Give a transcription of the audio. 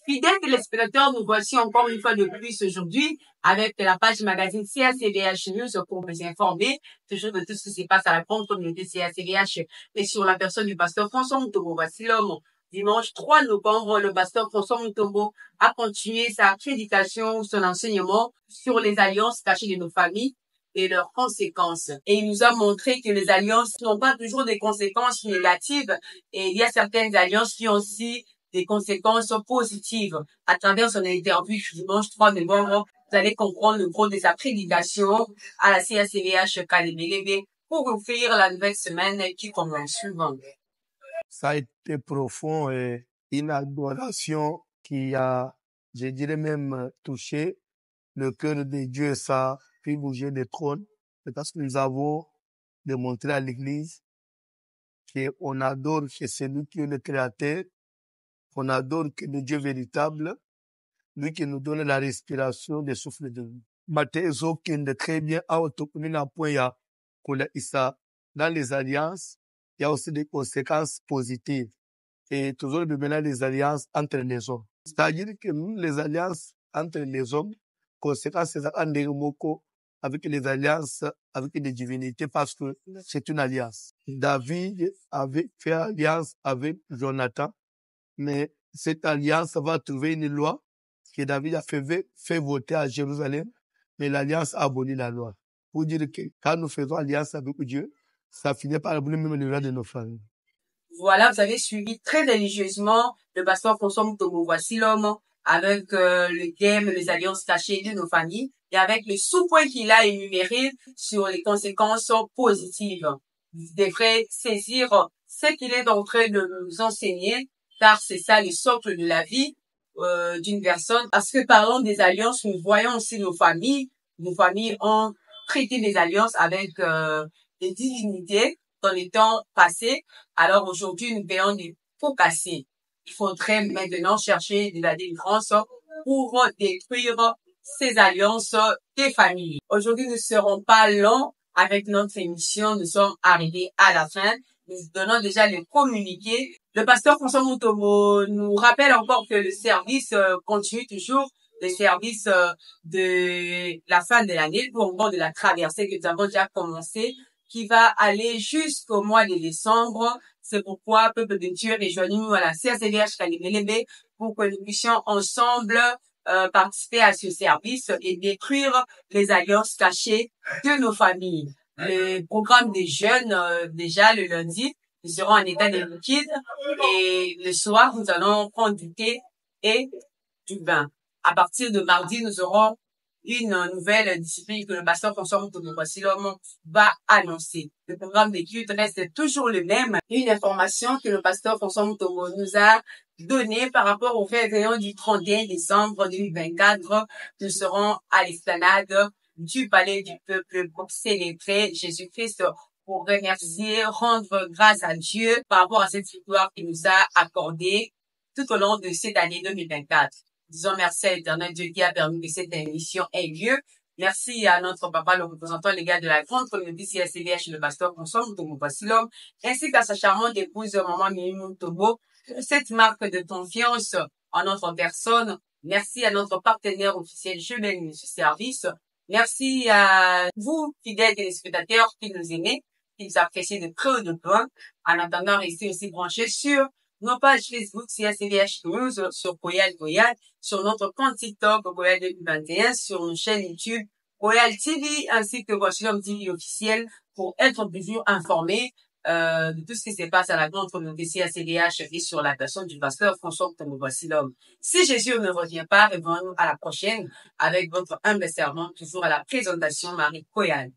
Fidèles téléspectateurs, nous voici encore une fois de plus aujourd'hui avec la page magazine CACVH News pour vous informer toujours de tout ce qui se passe à la grande communauté CACVH et sur la personne du pasteur François Mutombo. Voici l'homme. Dimanche 3 novembre, le pasteur François Mutombo a continué sa prédication, son enseignement sur les alliances cachées de nos familles et leurs conséquences. Et il nous a montré que les alliances n'ont pas toujours des conséquences négatives et il y a certaines alliances qui ont aussi des conséquences positives. À travers son interview dimanche 3 novembre, vous allez comprendre le gros de sa prédication à la CACVH Kalemélébé pour ouvrir la nouvelle semaine qui commence suivante. Ça a été profond et une adoration qui a, je dirais même, touché le cœur de Dieu. Ça a fait bouger le trône parce que nous avons démontré à l'Église qu'on adore que celui qui est le Créateur, qu'on adore que le Dieu véritable, lui qui nous donne la respiration des souffles de vie. Mathéo qui est très bien à autoconner point dans les alliances, il y a aussi des conséquences positives. Et toujours maintenant les alliances entre les hommes. C'est-à-dire que même les alliances entre les hommes, conséquences avec les alliances avec les divinités parce que c'est une alliance. David avait fait alliance avec Jonathan, mais cette alliance va trouver une loi que David a fait voter à Jérusalem, mais l'alliance a aboli la loi. Pour dire que quand nous faisons alliance avec Dieu, ça finit par abolir même les lois de nos familles. Voilà, vous avez suivi très religieusement le pasteur François Mutombo. Voici l'homme avec le thème les alliances cachées de nos familles et avec le sous-point qu'il a énuméré sur les conséquences positives. Vous devrez saisir ce qu'il est en train de nous enseigner, car c'est ça le socle de la vie d'une personne. Parce que parlant des alliances, nous voyons aussi nos familles. Nos familles ont traité des alliances avec des divinités dans les temps passés. Alors aujourd'hui, nous payons des pots cassés. Il faudrait maintenant chercher de la délivrance pour détruire ces alliances des familles. Aujourd'hui, nous ne serons pas longs avec notre émission. Nous sommes arrivés à la fin. Nous donnons déjà les communiqués. Le pasteur François Mutombo nous rappelle encore que le service continue toujours, le service de la fin de l'année, ou encore de la traversée que nous avons déjà commencé, qui va aller jusqu'au mois de décembre. C'est pourquoi, peuple de Dieu, rejoignez-nous à la CACVH Kalemélébé pour que nous puissions ensemble participer à ce service et détruire les alliances cachées de nos familles. Le programme des jeunes, déjà le lundi, nous serons en état de liquide et le soir, nous allons prendre du thé et du vin. À partir de mardi, nous aurons une nouvelle discipline que le pasteur François Mutombo va annoncer. Le programme d'études reste toujours le même. Une information que le pasteur François Mutombo nous a donnée par rapport au réveillon du 31 décembre 2024. Nous serons à l'esplanade du Palais du Peuple pour célébrer Jésus-Christ, pour remercier, rendre grâce à Dieu par rapport à cette victoire qu'il nous a accordée tout au long de cette année 2024. Disons merci à l'Éternel Dieu qui a permis que cette émission ait lieu. Merci à notre papa, le représentant légal de la grande communauté CACVH, le pasteur François Mutombo Bassilom, ainsi qu'à sa charmante épouse, maman Mimi Mutombo, cette marque de confiance en notre personne. Merci à notre partenaire officiel Jumel ce service. Merci à vous, fidèles téléspectateurs, qui nous aimez, qui nous appréciez de près ou de loin. En attendant, restez aussi branchés sur nos pages Facebook CACVH News, sur Goyal, sur notre compte TikTok Goyal 2021, sur nos chaînes YouTube Goyal TV, ainsi que Wassilom TV officiel pour être toujours informé de tout ce qui se passe à la grande communauté CACVH et sur la personne du pasteur François Mutombo Bassilom. Si Jésus ne revient pas, revenons à la prochaine avec votre humble servante, toujours à la présentation Marie Goyal.